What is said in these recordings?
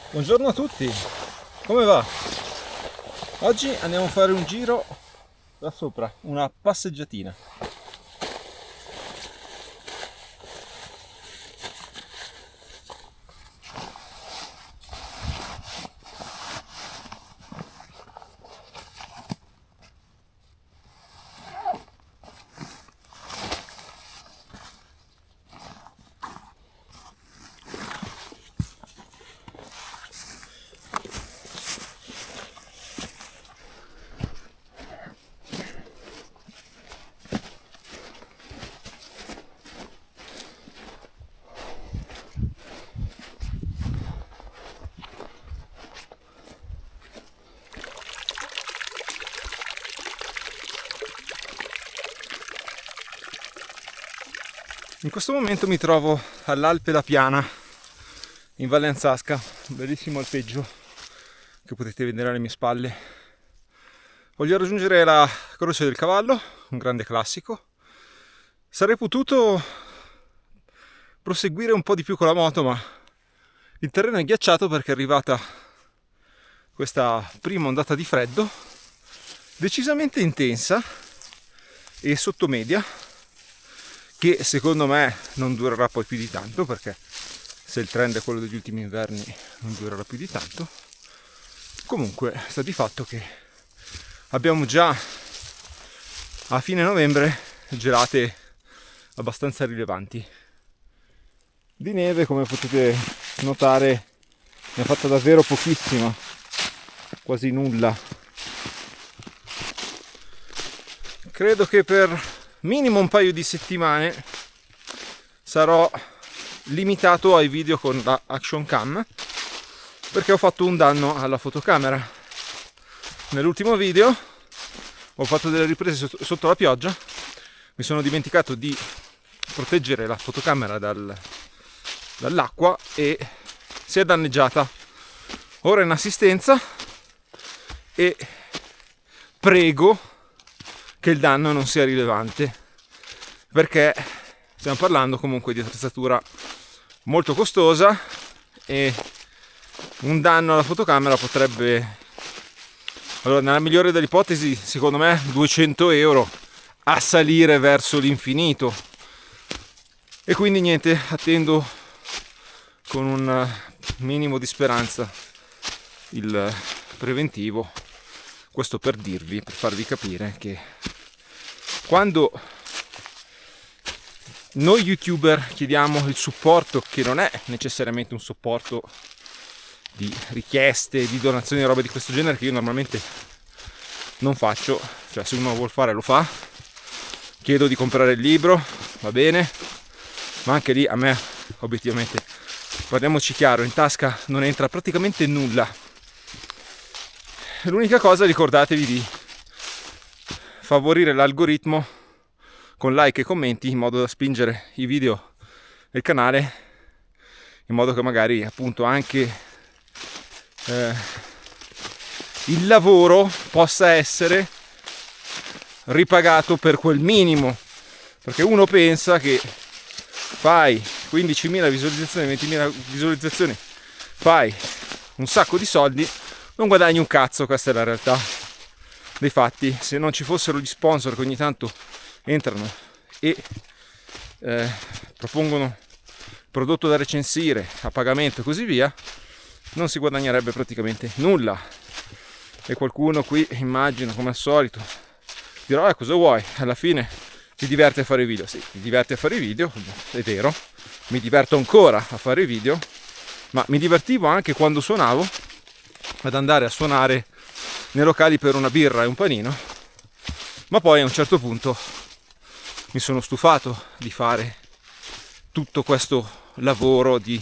Buongiorno a tutti, come va? Oggi andiamo a fare un giro da sopra, una passeggiatina. In questo momento mi trovo all'Alpe La Piana in Valle Anzasca, un bellissimo alpeggio che potete vedere alle mie spalle. Voglio raggiungere la Croce del Cavallo, un grande classico. Sarei potuto proseguire un po' di più con la moto, ma il terreno è ghiacciato perché è arrivata questa prima ondata di freddo decisamente intensa e sottomedia, che secondo me non durerà poi più di tanto, perché se il trend è quello degli ultimi inverni non durerà più di tanto. Comunque sta di fatto che abbiamo già a fine novembre gelate abbastanza rilevanti. Di neve, come potete notare, ne ha fatta davvero pochissima, quasi nulla. Credo che per minimo un paio di settimane sarò limitato ai video con la Action Cam, perché ho fatto un danno alla fotocamera. Nell'ultimo video ho fatto delle riprese sotto la pioggia, mi sono dimenticato di proteggere la fotocamera dall'acqua e si è danneggiata. Ora è in assistenza e prego che il danno non sia rilevante, perché stiamo parlando comunque di attrezzatura molto costosa e un danno alla fotocamera potrebbe, allora, nella migliore delle ipotesi, secondo me 200 euro a salire verso l'infinito. E quindi niente, attendo con un minimo di speranza il preventivo. Questo per dirvi, per farvi capire che quando noi youtuber chiediamo il supporto, che non è necessariamente un supporto di richieste, di donazioni e robe di questo genere, che io normalmente non faccio, cioè se uno vuol fare lo fa, chiedo di comprare il libro, va bene, ma anche lì a me obiettivamente, parliamoci chiaro, in tasca non entra praticamente nulla. L'unica cosa, ricordatevi di favorire l'algoritmo con like e commenti, in modo da spingere i video del canale, in modo che magari appunto anche il lavoro possa essere ripagato per quel minimo, perché uno pensa che fai 15.000 visualizzazioni, 20.000 visualizzazioni, fai un sacco di soldi, non guadagni un cazzo. Questa è la realtà dei fatti. Se non ci fossero gli sponsor che ogni tanto entrano e propongono prodotto da recensire a pagamento e così via, non si guadagnerebbe praticamente nulla. E qualcuno qui, immagino, come al solito, dirà: cosa vuoi? Alla fine ti diverte a fare video. Sì, ti diverte a fare i video, è vero, mi diverto ancora a fare i video, ma mi divertivo anche quando suonavo, ad andare a suonare nei locali per una birra e un panino, ma poi a un certo punto mi sono stufato di fare tutto questo lavoro di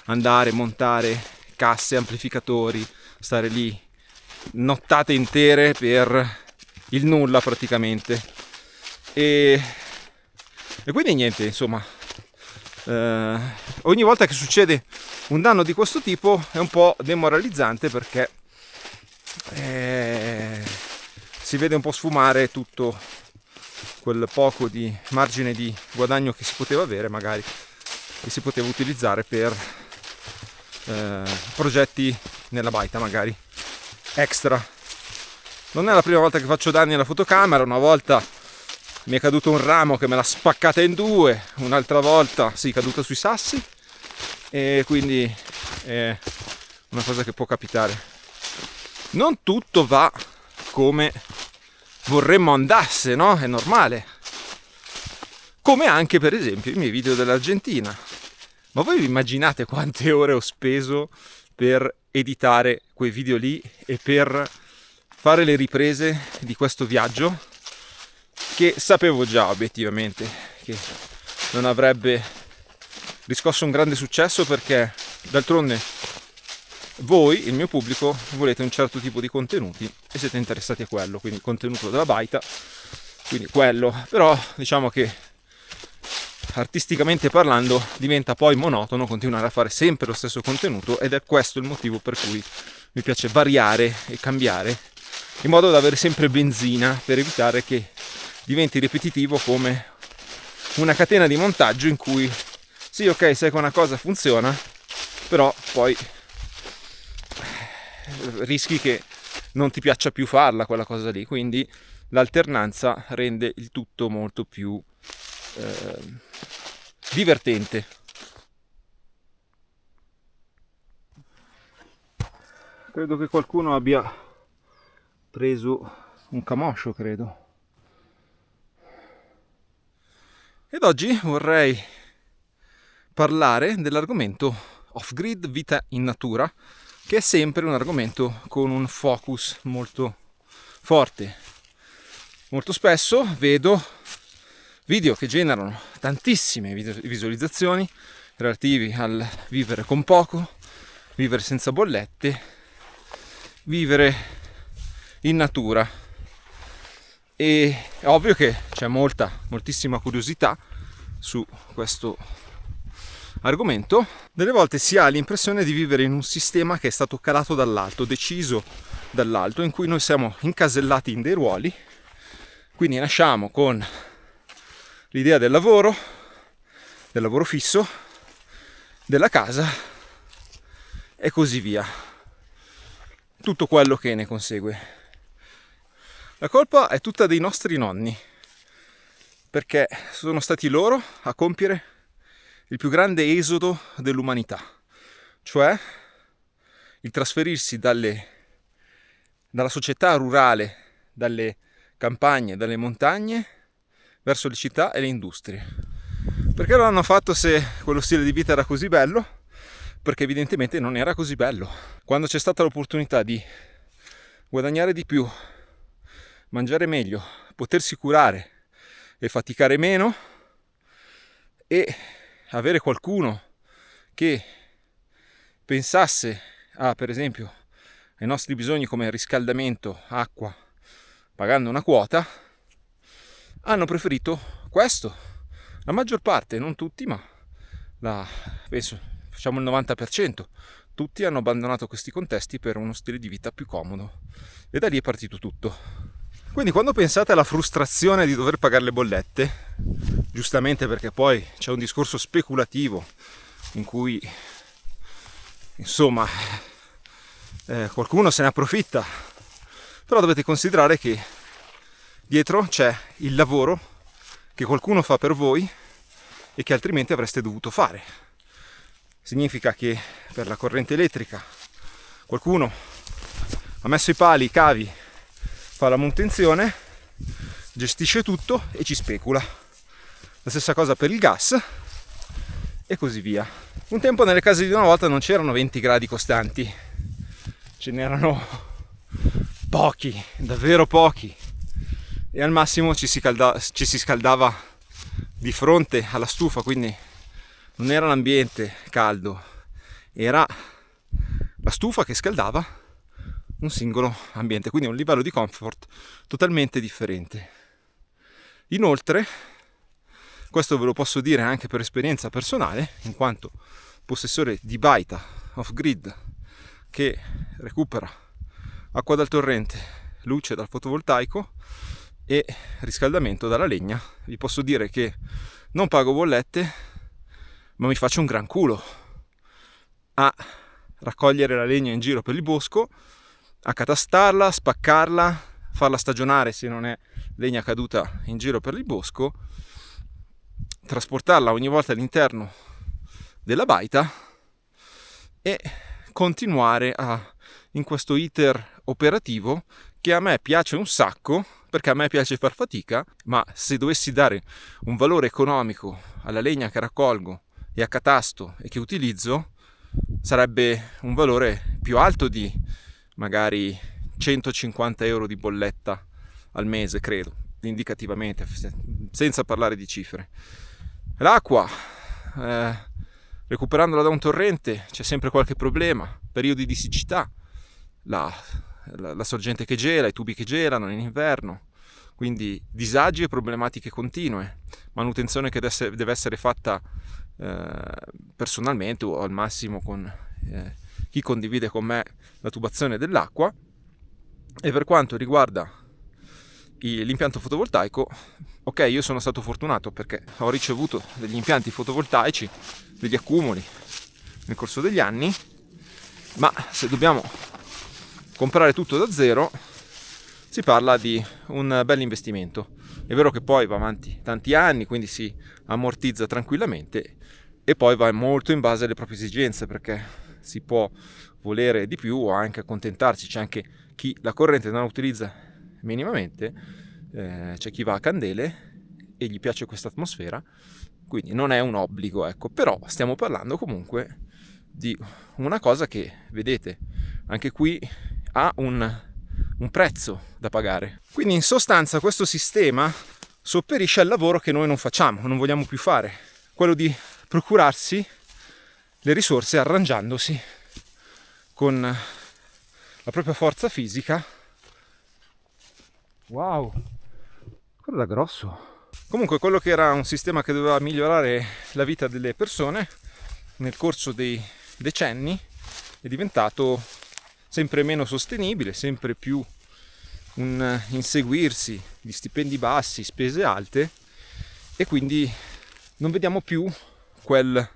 andare, montare casse, amplificatori, stare lì nottate intere per il nulla praticamente, e quindi niente, insomma, ogni volta che succede un danno di questo tipo è un po' demoralizzante, perché si vede un po' sfumare tutto quel poco di margine di guadagno che si poteva avere, magari, che si poteva utilizzare per progetti nella baita magari extra. Non è la prima volta che faccio danni alla fotocamera. Una volta mi è caduto un ramo che me l'ha spaccata in due, un'altra volta è caduta sui sassi, e quindi è una cosa che può capitare. Non tutto va come vorremmo andasse, no? È normale. Come anche per esempio i miei video dell'Argentina. Ma voi vi immaginate quante ore ho speso per editare quei video lì e per fare le riprese di questo viaggio, che sapevo già obiettivamente che non avrebbe riscosso un grande successo, perché d'altronde voi, il mio pubblico, volete un certo tipo di contenuti e siete interessati a quello, quindi contenuto della baita, quindi quello. Però diciamo che artisticamente parlando diventa poi monotono continuare a fare sempre lo stesso contenuto, ed è questo il motivo per cui mi piace variare e cambiare, in modo da avere sempre benzina, per evitare che diventi ripetitivo come una catena di montaggio in cui sì, ok, sai che una cosa funziona, però poi rischi che non ti piaccia più farla quella cosa lì. Quindi l'alternanza rende il tutto molto più divertente. Credo che qualcuno abbia preso un camoscio, credo. Ed oggi vorrei parlare dell'argomento off-grid, vita in natura, che è sempre un argomento con un focus molto forte. Molto spesso vedo video che generano tantissime visualizzazioni relativi al vivere con poco, vivere senza bollette, vivere in natura. E è ovvio che c'è moltissima curiosità su questo argomento. Delle volte si ha l'impressione di vivere in un sistema che è stato calato dall'alto, deciso dall'alto, in cui noi siamo incasellati in dei ruoli. Quindi nasciamo con l'idea del lavoro fisso, della casa e così via. Tutto quello che ne consegue. La colpa è tutta dei nostri nonni, perché sono stati loro a compiere il più grande esodo dell'umanità, cioè il trasferirsi dalla società rurale, dalle campagne, dalle montagne, verso le città e le industrie. Perché lo hanno fatto se quello stile di vita era così bello? Perché evidentemente non era così bello. Quando c'è stata l'opportunità di guadagnare di più, mangiare meglio, potersi curare e faticare meno, e avere qualcuno che pensasse per esempio ai nostri bisogni come riscaldamento, acqua, pagando una quota, hanno preferito questo. La maggior parte, non tutti, ma penso facciamo il 90%, tutti hanno abbandonato questi contesti per uno stile di vita più comodo, e da lì è partito tutto. Quindi quando pensate alla frustrazione di dover pagare le bollette, giustamente perché poi c'è un discorso speculativo in cui insomma qualcuno se ne approfitta, però dovete considerare che dietro c'è il lavoro che qualcuno fa per voi e che altrimenti avreste dovuto fare. Significa che per la corrente elettrica qualcuno ha messo i pali, i cavi, fa la manutenzione, gestisce tutto e ci specula. La stessa cosa per il gas e così via. Un tempo nelle case di una volta non c'erano 20 gradi costanti, ce n'erano pochi, davvero pochi, e al massimo ci si scaldava di fronte alla stufa, quindi non era l'ambiente caldo, era la stufa che scaldava un singolo ambiente, quindi un livello di comfort totalmente differente. Inoltre, questo ve lo posso dire anche per esperienza personale, in quanto possessore di baita off-grid che recupera acqua dal torrente, luce dal fotovoltaico e riscaldamento dalla legna. Vi posso dire che non pago bollette, ma mi faccio un gran culo a raccogliere la legna in giro per il bosco, accatastarla, spaccarla, farla stagionare se non è legna caduta in giro per il bosco, trasportarla ogni volta all'interno della baita e continuare in questo iter operativo che a me piace un sacco, perché a me piace far fatica, ma se dovessi dare un valore economico alla legna che raccolgo e accatasto e che utilizzo, sarebbe un valore più alto di magari 150 euro di bolletta al mese, credo, indicativamente, senza parlare di cifre. L'acqua, recuperandola da un torrente, c'è sempre qualche problema, periodi di siccità, la sorgente che gela, i tubi che gelano in inverno, quindi disagi e problematiche continue, manutenzione che deve essere fatta personalmente o al massimo con chi condivide con me la tubazione dell'acqua. E per quanto riguarda l'impianto fotovoltaico, ok, io sono stato fortunato perché ho ricevuto degli impianti fotovoltaici, degli accumuli nel corso degli anni, ma se dobbiamo comprare tutto da zero si parla di un bel investimento. È vero che poi va avanti tanti anni, quindi si ammortizza tranquillamente e poi va molto in base alle proprie esigenze, perché si può volere di più o anche accontentarsi. C'è anche chi la corrente non la utilizza minimamente, c'è chi va a candele e gli piace questa atmosfera, quindi non è un obbligo, ecco. Però stiamo parlando comunque di una cosa che, vedete, anche qui ha un prezzo da pagare. Quindi in sostanza questo sistema sopperisce al lavoro che noi non facciamo, non vogliamo più fare, quello di procurarsi le risorse arrangiandosi con la propria forza fisica. Wow, quello era grosso. Comunque quello che era un sistema che doveva migliorare la vita delle persone nel corso dei decenni è diventato sempre meno sostenibile, sempre più un inseguirsi di stipendi bassi, spese alte, e quindi non vediamo più quel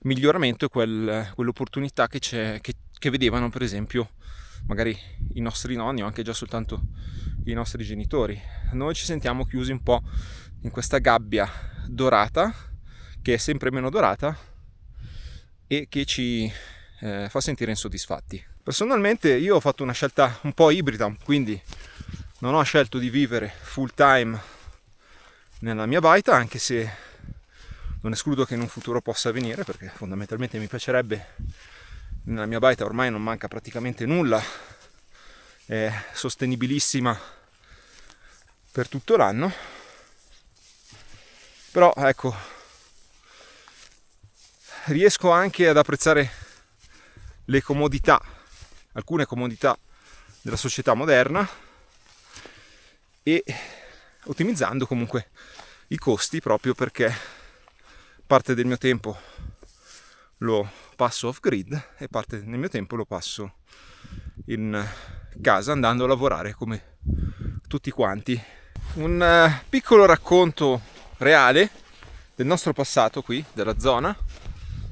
miglioramento e quell'opportunità che vedevano per esempio magari i nostri nonni o anche già soltanto i nostri genitori. Noi ci sentiamo chiusi un po' in questa gabbia dorata, che è sempre meno dorata e che ci fa sentire insoddisfatti. Personalmente io ho fatto una scelta un po' ibrida, quindi non ho scelto di vivere full time nella mia baita, anche se non escludo che in un futuro possa avvenire, perché fondamentalmente mi piacerebbe. Nella mia baita ormai non manca praticamente nulla, è sostenibilissima per tutto l'anno, però ecco, riesco anche ad apprezzare le comodità, alcune comodità della società moderna, e ottimizzando comunque i costi, proprio perché parte del mio tempo lo passo off grid e parte del mio tempo lo passo in casa andando a lavorare come tutti quanti. Un piccolo racconto reale del nostro passato qui, della zona,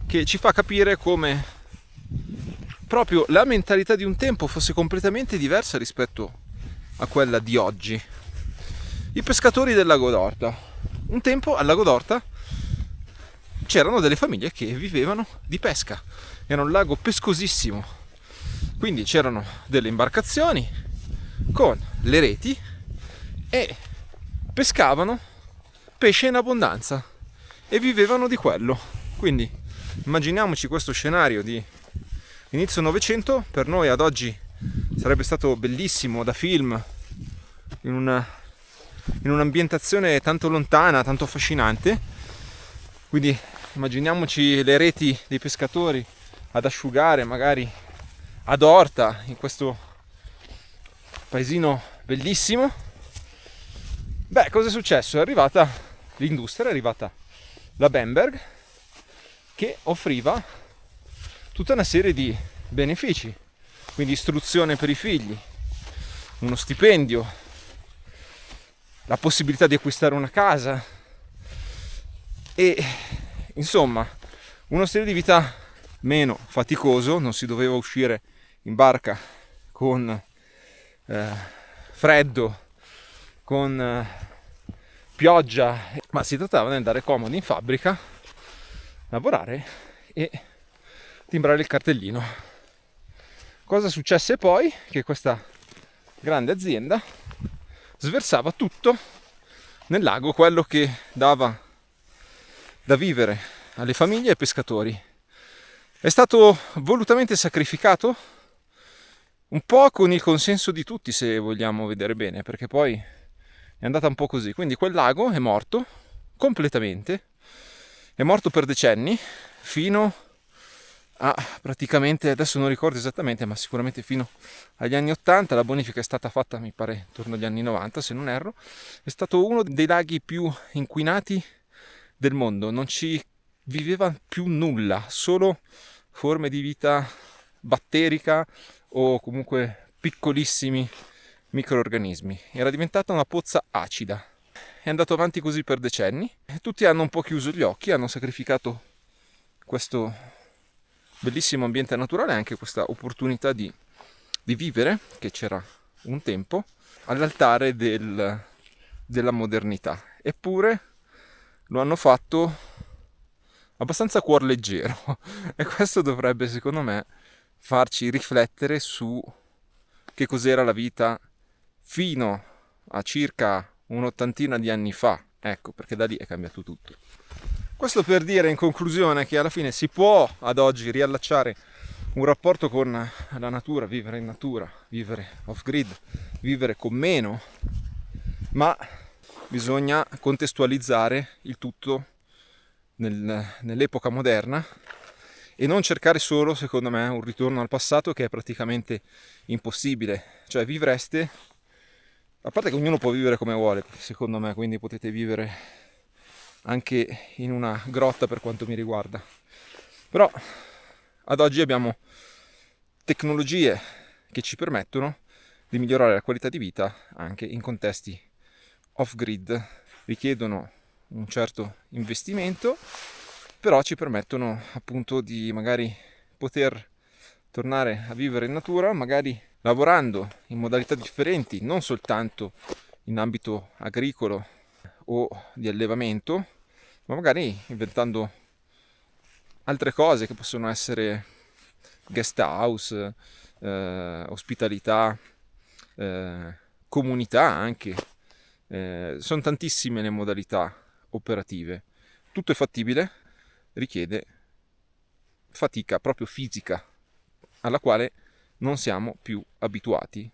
che ci fa capire come proprio la mentalità di un tempo fosse completamente diversa rispetto a quella di oggi. I pescatori del Lago d'Orta. Un tempo al Lago d'Orta c'erano delle famiglie che vivevano di pesca, era un lago pescosissimo, quindi c'erano delle imbarcazioni con le reti e pescavano pesce in abbondanza e vivevano di quello. Quindi immaginiamoci questo scenario di inizio Novecento. Per noi ad oggi sarebbe stato bellissimo da film, in un'ambientazione tanto lontana, tanto affascinante. Quindi immaginiamoci le reti dei pescatori ad asciugare magari ad Orta, in questo paesino bellissimo. Beh, cosa è successo? È arrivata l'industria, è arrivata la Bamberg, che offriva tutta una serie di benefici, quindi istruzione per i figli, uno stipendio, la possibilità di acquistare una casa e insomma uno stile di vita meno faticoso, non si doveva uscire in barca con freddo, con pioggia, ma si trattava di andare comodi in fabbrica, lavorare e timbrare il cartellino. Cosa successe poi? Che questa grande azienda sversava tutto nel lago, quello che dava da vivere alle famiglie e ai pescatori. È stato volutamente sacrificato, un po' con il consenso di tutti, se vogliamo vedere bene, perché poi è andata un po' così. Quindi quel lago è morto completamente, è morto per decenni, fino a praticamente, adesso non ricordo esattamente, ma sicuramente fino agli anni 80. La bonifica è stata fatta, mi pare, intorno agli anni 90, se non erro. È stato uno dei laghi più inquinati del mondo, non ci viveva più nulla, solo forme di vita batterica o comunque piccolissimi microrganismi. Era diventata una pozza acida. È andato avanti così per decenni e tutti hanno un po' chiuso gli occhi, hanno sacrificato questo bellissimo ambiente naturale, anche questa opportunità di vivere, che c'era un tempo, all'altare della modernità. Eppure lo hanno fatto abbastanza a cuor leggero e questo dovrebbe, secondo me, farci riflettere su che cos'era la vita fino a circa un'ottantina di anni fa. Ecco, perché da lì è cambiato tutto. Questo per dire in conclusione che alla fine si può ad oggi riallacciare un rapporto con la natura, vivere in natura, vivere off-grid, vivere con meno, ma bisogna contestualizzare il tutto nell'epoca moderna e non cercare solo, secondo me, un ritorno al passato, che è praticamente impossibile. Cioè vivreste, a parte che ognuno può vivere come vuole, secondo me, quindi potete vivere anche in una grotta per quanto mi riguarda, però ad oggi abbiamo tecnologie che ci permettono di migliorare la qualità di vita anche in contesti off-grid. Richiedono un certo investimento, però ci permettono appunto di magari poter tornare a vivere in natura, magari lavorando in modalità differenti, non soltanto in ambito agricolo o di allevamento, ma magari inventando altre cose che possono essere guest house, ospitalità, comunità anche. Sono tantissime le modalità operative. Tutto è fattibile, richiede fatica proprio fisica alla quale non siamo più abituati.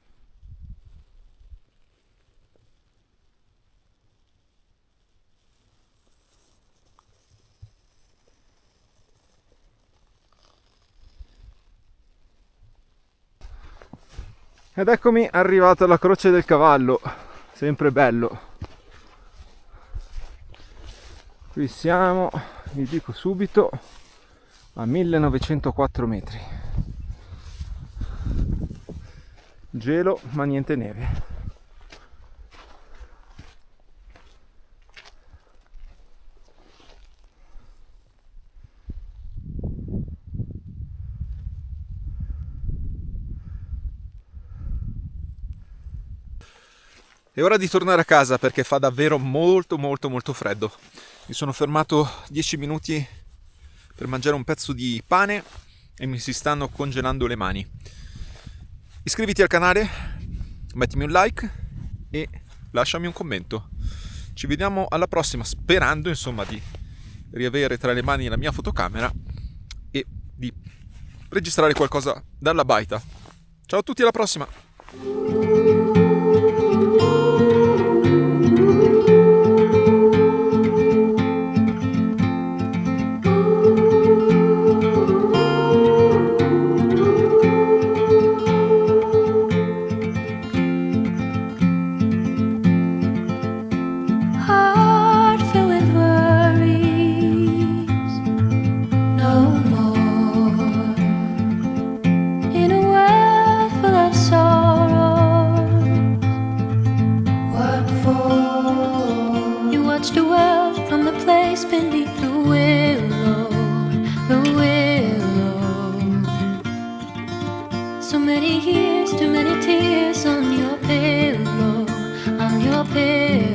Ed eccomi arrivato alla Croce del Cavallo, sempre bello. Qui siamo, vi dico subito, a 1904 metri. Gelo ma niente neve. È ora di tornare a casa perché fa davvero molto freddo. Mi sono fermato 10 minuti per mangiare un pezzo di pane e mi si stanno congelando le mani. Iscriviti al canale, mettimi un like e lasciami un commento. Ci vediamo alla prossima, sperando insomma di riavere tra le mani la mia fotocamera e di registrare qualcosa dalla baita. Ciao a tutti, alla prossima! cielo.